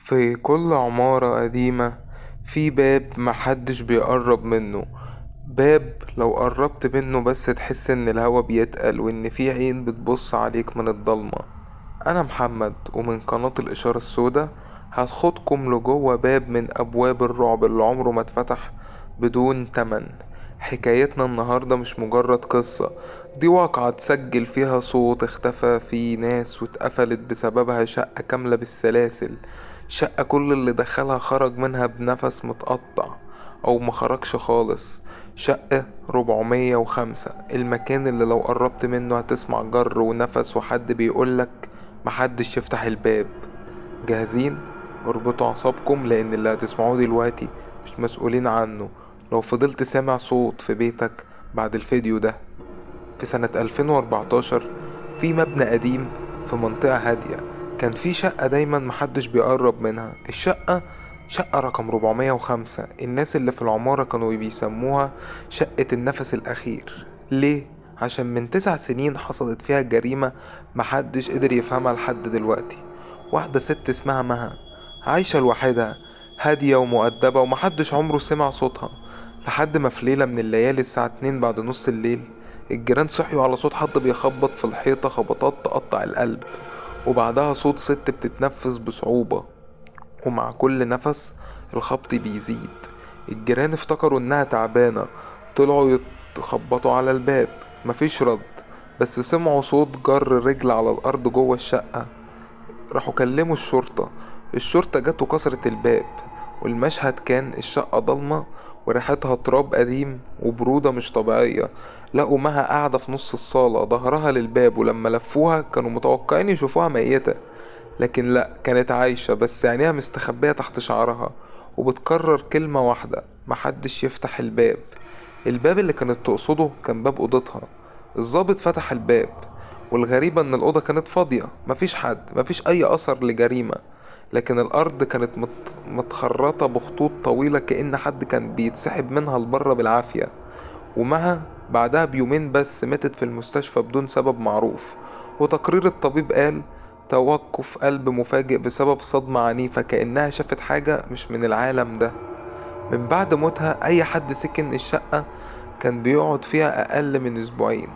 في كل عمارة قديمة في باب محدش بيقرب منه. باب لو قربت منه بس تحس ان الهوا بيتقل وان في عين بتبص عليك من الضلمة. انا محمد ومن قناة الاشارة السوداء هاخدكم لجوه باب من ابواب الرعب اللي عمره ما اتفتح بدون تمن. حكايتنا النهاردة مش مجرد قصة، دي واقعة تسجل فيها صوت اختفى فيه ناس واتقفلت بسببها شقة كاملة بالسلاسل. شقة كل اللي دخلها خرج منها بنفس متقطع أو مخرجش خالص. شقة 405، المكان اللي لو قربت منه هتسمع جر ونفس وحد بيقولك محدش يفتح الباب. جاهزين؟ اربطوا اعصابكم لان اللي هتسمعوه دلوقتي مش مسؤولين عنه. لو فضلت سامع صوت في بيتك بعد الفيديو ده. في سنة 2014 في مبنى قديم في منطقة هادية كان في شقة دايما محدش بيقرب منها. الشقة شقة رقم 405، الناس اللي في العمارة كانوا بيسموها شقة النفس الأخير. ليه؟ عشان من 9 سنين حصلت فيها جريمة محدش قدر يفهمها لحد دلوقتي. واحدة ست اسمها مها عايشة لوحدها، هادية ومؤدبة ومحدش عمره سمع صوتها، لحد ما في ليلة من الليالي الساعة 2 بعد نص الليل الجيران صحيوا على صوت حد بيخبط في الحيطة خبطات تقطع القلب، وبعدها صوت ست بتتنفس بصعوبة، ومع كل نفس الخبط بيزيد. الجيران افتكروا انها تعبانة، طلعوا يخبطوا على الباب، مفيش رد، بس سمعوا صوت جر رجل على الأرض جوه الشقة. راحوا كلموا الشرطة. الشرطة جت وكسرت الباب، والمشهد كان الشقة ضلمة وريحتها تراب قديم وبرودة مش طبيعية. لقوا مها قاعدة في نص الصالة ظهرها للباب، ولما لفوها كانوا متوقعين يشوفوها ميتة، لكن لا، كانت عايشة بس عينيها مستخبية تحت شعرها وبتكرر كلمة واحدة: محدش يفتح الباب. الباب اللي كانت تقصده كان باب أوضتها. الضابط فتح الباب، والغريبة ان الأوضة كانت فاضية، مفيش حد، مفيش أي أثر لجريمة، لكن الأرض كانت متخرطة بخطوط طويلة كأن حد كان بيتسحب منها لبره بالعافية. ومها بعدها بيومين بس ماتت في المستشفى بدون سبب معروف، وتقرير الطبيب قال توقف قلب مفاجئ بسبب صدمة عنيفة كأنها شافت حاجة مش من العالم ده. من بعد موتها أي حد سكن الشقة كان بيقعد فيها أقل من أسبوعين.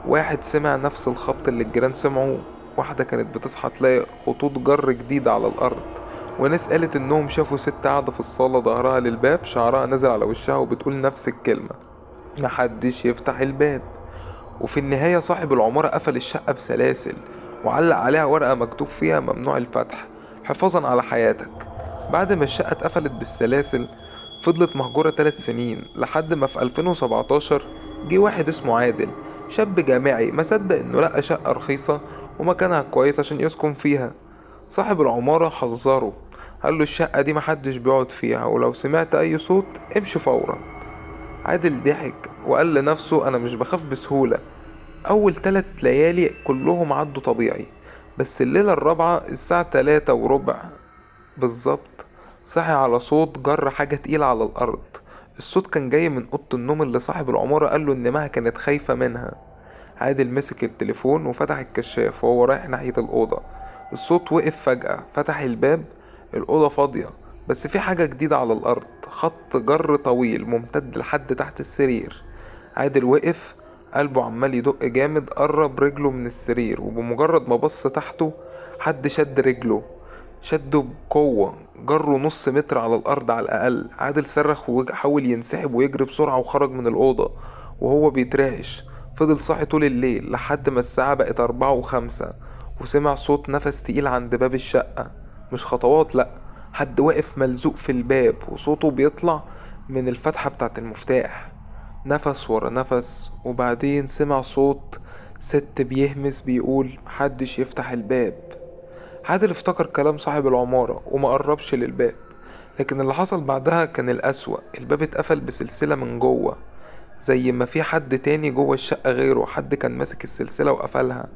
واحد سمع نفس الخبط اللي الجيران سمعوه، واحدة كانت بتصحى تلاقي خطوط جر جديدة على الأرض، وناس قالت إنهم شافوا ست قاعدة في الصالة ظهرها للباب شعرها نازل على وشها وبتقول نفس الكلمة: محدش يفتح الباب. وفي النهاية صاحب العمارة قفل الشقة بسلاسل وعلق عليها ورقة مكتوب فيها ممنوع الفتح حفاظا على حياتك. بعد ما الشقة اتقفلت بالسلاسل فضلت مهجورة 3 سنين لحد ما في 2017 جه واحد اسمه عادل، شاب جامعي ما صدق انه لقى شقة رخيصة ومكانها كويس عشان يسكن فيها. صاحب العمارة حذره، قال له الشقة دي محدش بيقعد فيها، ولو سمعت اي صوت امشي فورا. عادل ضحك وقال لنفسه انا مش بخاف بسهولة. اول 3 ليالي كلهم عدوا طبيعي، بس الليلة الرابعة الساعة 3:15 بالظبط صحي على صوت جر حاجة تقيلة على الارض. الصوت كان جاي من اوضة النوم اللي صاحب العمارة قاله ان مها كانت خايفة منها. عادل مسك التليفون وفتح الكشاف وهو رايح ناحية الأوضة. الصوت وقف فجأة، فتح الباب، الأوضة فاضية، بس في حاجة جديدة على الأرض: خط جر طويل ممتد لحد تحت السرير. عادل وقف، قلبه عمال يدق جامد، قرب رجله من السرير وبمجرد ما بص تحته حد شد رجله، شده بقوة، جره نص متر على الأرض على الأقل. عادل صرخ وحاول ينسحب ويجري بسرعة وخرج من الأوضة وهو بيترعش. فضل صاحي طول الليل لحد ما الساعة بقت 4:05، وسمع صوت نفس تقيل عند باب الشقة. مش خطوات، لأ، حد واقف ملزوق في الباب وصوته بيطلع من الفتحة بتاعت المفتاح. نفس ورا نفس، وبعدين سمع صوت ست بيهمس بيقول محدش يفتح الباب. عادل افتكر كلام صاحب العمارة وما قربش للباب، لكن اللي حصل بعدها كان الأسوأ. الباب اتقفل بسلسلة من جوه، زي ما في حد تاني جوه الشقة غيره، حد كان ماسك السلسلة وقفلها.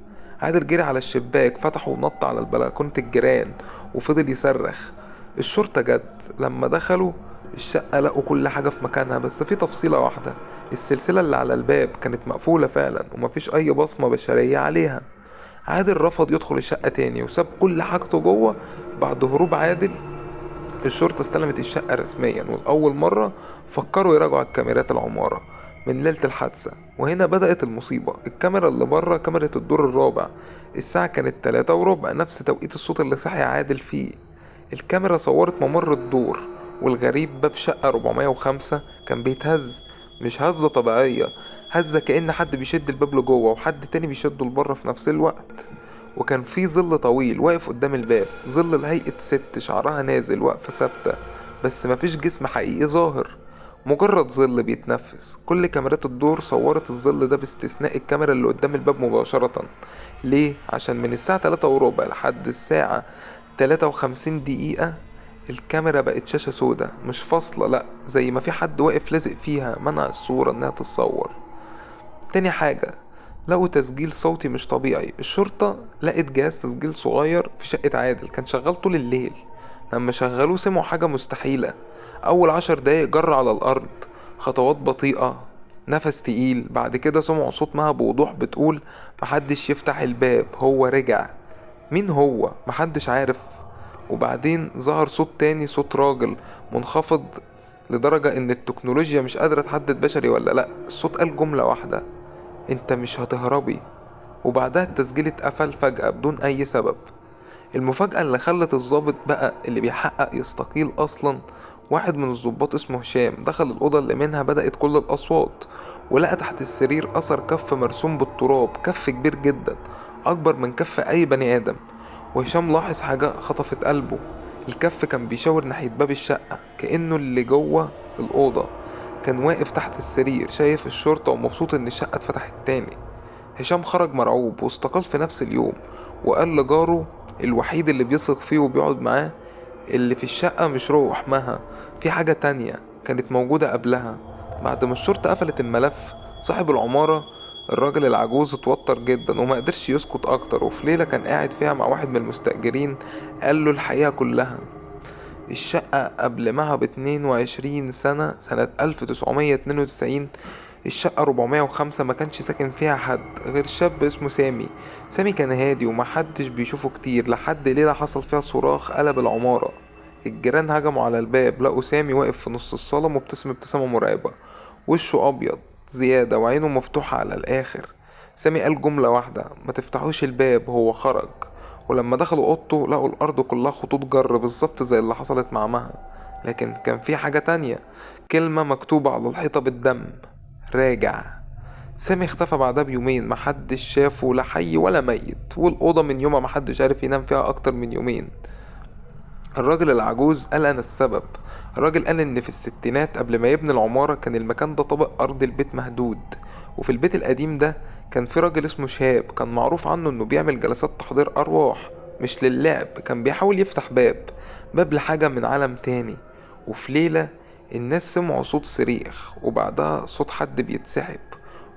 عادل جري على الشباك فتحه ونط على البلكونة الجيران وفضل يصرخ. الشرطة جت، لما دخلوا الشقة لقوا كل حاجة في مكانها، بس في تفصيلة واحدة: السلسلة اللي على الباب كانت مقفولة فعلا ومفيش أي بصمة بشرية عليها. عادل رفض يدخل الشقة تاني وساب كل حاجته جوه، بعد هروب عادل الشرطة استلمت الشقة رسميا، والأول مرة فكروا يراجعوا الكاميرات العمارة من ليلة الحادثة. وهنا بدأت المصيبة. الكاميرا اللي بره كاميرا الدور الرابع، الساعة كانت 3:15، نفس توقيت الصوت اللي صحي عادل فيه. الكاميرا صورت ممر الدور، والغريب باب شقة 405 كان بيتهز. مش هزة طبيعية، هزة كأن حد بيشد الباب لجوه وحد تاني بيشده لبره في نفس الوقت. وكان في ظل طويل واقف قدام الباب، ظل لهيئة ست شعرها نازل واقفة ثابتة، بس مفيش جسم حقيقي ظاهر، مجرد ظل بيتنفس. كل كاميرات الدور صورت الظل ده باستثناء الكاميرا اللي قدام الباب مباشرة. ليه؟ عشان من الساعة 3:15 لحد الساعة 53 دقيقة الكاميرا بقت شاشة سودا، مش فاصلة، لأ، زي ما في حد واقف لازق فيها منع الصورة انها تتصور. تاني حاجة، لقوا تسجيل صوتي مش طبيعي. الشرطة لقت جهاز تسجيل صغير في شقة عادل كان شغال طول الليل. لما شغلوه سمعوا حاجة مستحيلة. أول 10 دقايق جر على الأرض، خطوات بطيئة، نفس تقيل. بعد كده سمعوا صوت مها بوضوح بتقول محدش يفتح الباب، هو رجع. مين هو؟ محدش عارف. وبعدين ظهر صوت تاني، صوت راجل منخفض لدرجة ان التكنولوجيا مش قادرة تحدد بشري ولا لأ. الصوت قال جملة واحدة: انت مش هتهربي. وبعدها التسجيل اتقفل فجأة بدون اي سبب. المفاجأة اللي خلت الضابط بقى اللي بيحقق يستقيل اصلا، واحد من الضباط اسمه هشام دخل الأوضة اللي منها بدأت كل الأصوات، ولقى تحت السرير أثر كف مرسوم بالتراب، كف كبير جدا أكبر من كف أي بني آدم. وهشام لاحظ حاجة خطفت قلبه. الكف كان بيشاور ناحية باب الشقة، كأنه اللي جوه الأوضة كان واقف تحت السرير شايف الشرطة ومبسوط إن الشقة اتفتحت تاني. هشام خرج مرعوب واستقال في نفس اليوم، وقال لجاره الوحيد اللي بيثق فيه وبيقعد معاه: اللي في الشقة مش روح مها، في حاجة تانية كانت موجودة قبلها. بعد ما الشرطة قفلت الملف، صاحب العمارة الراجل العجوز اتوتر جدا وما قدرش يسكت اكتر. وفي ليلة كان قاعد فيها مع واحد من المستأجرين قال له الحقيقة كلها. الشقة قبل مها ب22 سنة، سنة 1992، الشقة 405 ما كانش ساكن فيها حد غير شاب اسمه سامي. سامي كان هادي ومحدش بيشوفه كتير، لحد ليلة حصل فيها صراخ قلب العمارة. الجيران هجموا على الباب، لقوا سامي واقف في نص الصالة مبتسم ابتسامة مرعبة، وشه أبيض زيادة وعينه مفتوحة على الآخر. سامي قال جملة واحدة: ما تفتحوش الباب. هو خرج، ولما دخلوا اوضته لقوا الارض كلها خطوط جر بالظبط زي اللي حصلت مع مها. لكن كان في حاجة تانية، كلمة مكتوبة على الحيطة بالدم: راجع. سامي اختفى بعدها بيومين، محدش شافه لا حي ولا ميت، والأوضة من يومها محدش عارف ينام فيها أكتر من يومين. الراجل العجوز قال أنا السبب. الراجل قال إن في الستينات قبل ما يبني العمارة كان المكان ده طابق أرض البيت مهدود، وفي البيت القديم ده كان في راجل اسمه شهاب كان معروف عنه إنه بيعمل جلسات تحضير أرواح مش للعب. كان بيحاول يفتح باب لحاجة من عالم تاني. وفي ليلة الناس سمعوا صوت صريخ وبعدها صوت حد بيتسحب،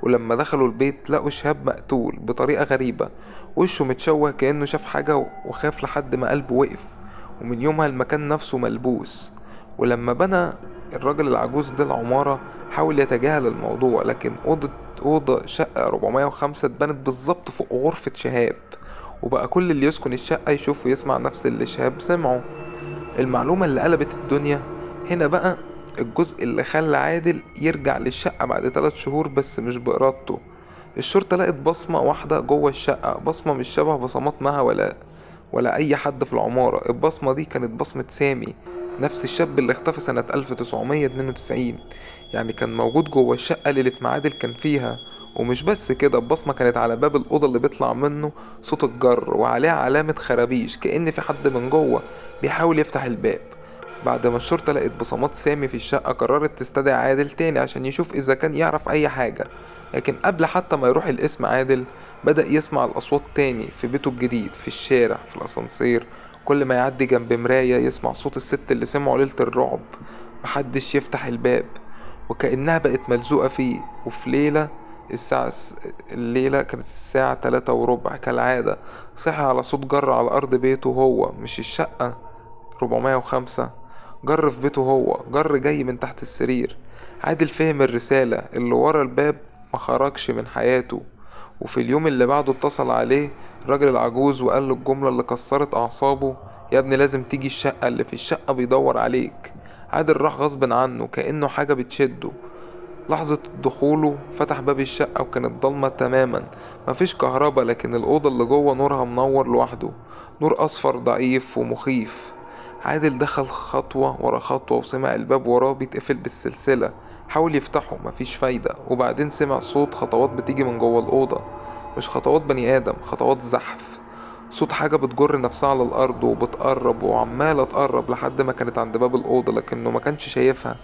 ولما دخلوا البيت لقوا شهاب مقتول بطريقة غريبة، وشه متشوه كأنه شاف حاجة وخاف لحد ما قلبه وقف. ومن يومها المكان نفسه ملبوس. ولما بنى الراجل العجوز ده العمارة حاول يتجاهل الموضوع، لكن أوضة شقة 405 اتبنت بالظبط فوق غرفة شهاب، وبقى كل اللي يسكن الشقة يشوف ويسمع نفس اللي شهاب سمعه. المعلومة اللي قلبت الدنيا هنا بقى الجزء اللي خلى عادل يرجع للشقة بعد 3 شهور بس مش بإرادته. الشرطة لقت بصمة واحدة جوه الشقة، بصمة مش شبه بصمات مها ولا أي حد في العمارة. البصمة دي كانت بصمة سامي، نفس الشاب اللي اختفى سنة 1992. يعني كان موجود جوه الشقة ليلة ما عادل كان فيها. ومش بس كده، البصمة كانت على باب الأوضة اللي بيطلع منه صوت الجر، وعليها علامة خرابيش كأن في حد من جوه بيحاول يفتح الباب. بعد ما الشرطة لقت بصمات سامي في الشقة قررت تستدعي عادل تاني عشان يشوف إذا كان يعرف أي حاجة. لكن قبل حتى ما يروح القسم عادل بدأ يسمع الأصوات تاني في بيته الجديد، في الشارع، في الأسانسير. كل ما يعدي جنب مراية يسمع صوت الست اللي سمعه ليلة الرعب: محدش يفتح الباب. وكأنها بقت ملزوقة فيه. وفي ليلة الليلة كانت الساعة 3:15 كالعادة، صحي على صوت جر على أرض بيته هو، مش الشقة 405. جر في بيته هو، جر جاي من تحت السرير. عادل فهم الرسالة اللي ورا الباب ما خرجش من حياته. وفي اليوم اللي بعده اتصل عليه الراجل العجوز وقال له الجملة اللي كسرت أعصابه: يا ابني لازم تيجي الشقة، اللي في الشقة بيدور عليك. عادل راح غصب عنه كأنه حاجة بتشده. لحظة دخوله فتح باب الشقة وكانت ضلمة تماما، مفيش كهربا، لكن الأوضة اللي جوه نورها منور لوحده، نور أصفر ضعيف ومخيف. عادل دخل خطوة ورا خطوة وسمع الباب وراه بيتقفل بالسلسلة. حاول يفتحه، مفيش فايدة، وبعدين سمع صوت خطوات بتيجي من جوه الأوضة. مش خطوات بني آدم، خطوات زحف. صوت حاجة بتجر نفسها على الأرض وبتقرب وعمالة تقرب لحد ما كانت عند باب الأوضة، لكنه ما كانش شايفها.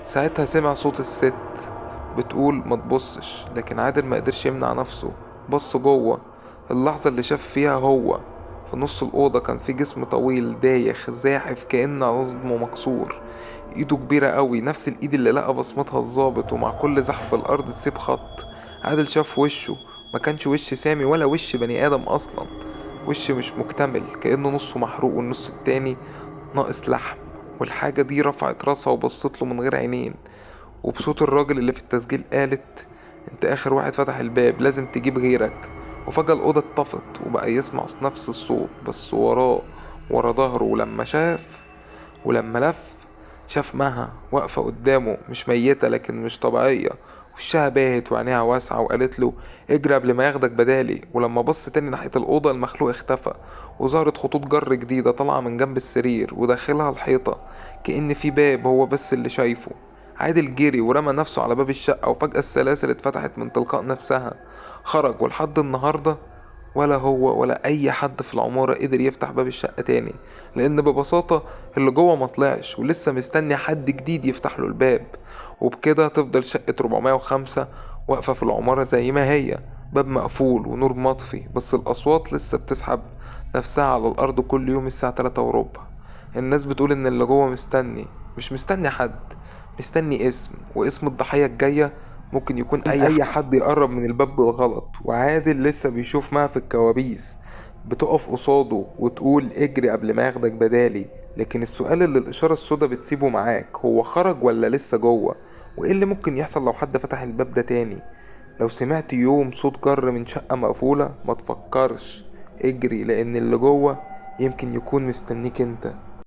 ساعتها سمع صوت الست بتقول ما تبصش، لكن عادل ما قدرش يمنع نفسه. بص جوه. اللحظة اللي شاف فيها هو في نص الأوضة كان في جسم طويل دايخ زاحف كأن عظمه مكسور. ايده كبيرة قوي، نفس الايد اللي لقى بصمتها الظابط، ومع كل زحف في الأرض تسيب خط. عادل شاف وشه، ما كانش وش سامي ولا وش بني آدم أصلا. وش مش مكتمل، كأنه نصه محروق والنص التاني ناقص لحم. والحاجة دي رفعت راسها وبصت له من غير عينين، وبصوت الراجل اللي في التسجيل قالت: انت اخر واحد فتح الباب، لازم تجيب غيرك. وفجأة الأوضة اتطفت وبقى يسمع نفس الصوت بس وراه، ورا ظهره. ولما لف شاف مها واقفة قدامه، مش ميتة لكن مش طبيعية. وشها باهت وعينيها واسعة، وقالت له: اجري قبل ما ياخدك بدالي. ولما بص تاني ناحية الأوضة المخلوق اختفى، وظهرت خطوط جر جديدة طالعة من جنب السرير وداخلها الحيطة، كأن في باب هو بس اللي شايفه. عادل جري ورمى نفسه على باب الشقة، وفجأة السلاسل اتفتحت من تلقاء نفسها. خرج، ولحد النهاردة ولا هو ولا أي حد في العمارة قدر يفتح باب الشقة تاني، لأن ببساطة اللي جوه مطلعش ولسه مستني حد جديد يفتح له الباب. وبكده تفضل شقة 405 واقفة في العمارة زي ما هي، باب مقفول ونور مطفي، بس الأصوات لسه بتسحب نفسها على الأرض كل يوم الساعة 3:15. الناس بتقول إن اللي جوه مستني، مش مستني حد، مستني اسم، واسم الضحية الجاية ممكن يكون أي حد يقرب من الباب بالغلط. وعادل لسه بيشوف معها في الكوابيس بتقف قصاده وتقول: اجري قبل ما ياخدك بدالي. لكن السؤال اللي الإشارة السودا بتسيبه معاك هو: خرج ولا لسه جوه؟ وإيه اللي ممكن يحصل لو حد فتح الباب ده تاني؟ لو سمعت يوم صوت جر من شقة مقفولة، ما تفكرش، اجري، لأن اللي جوه يمكن يكون مستنيك انت.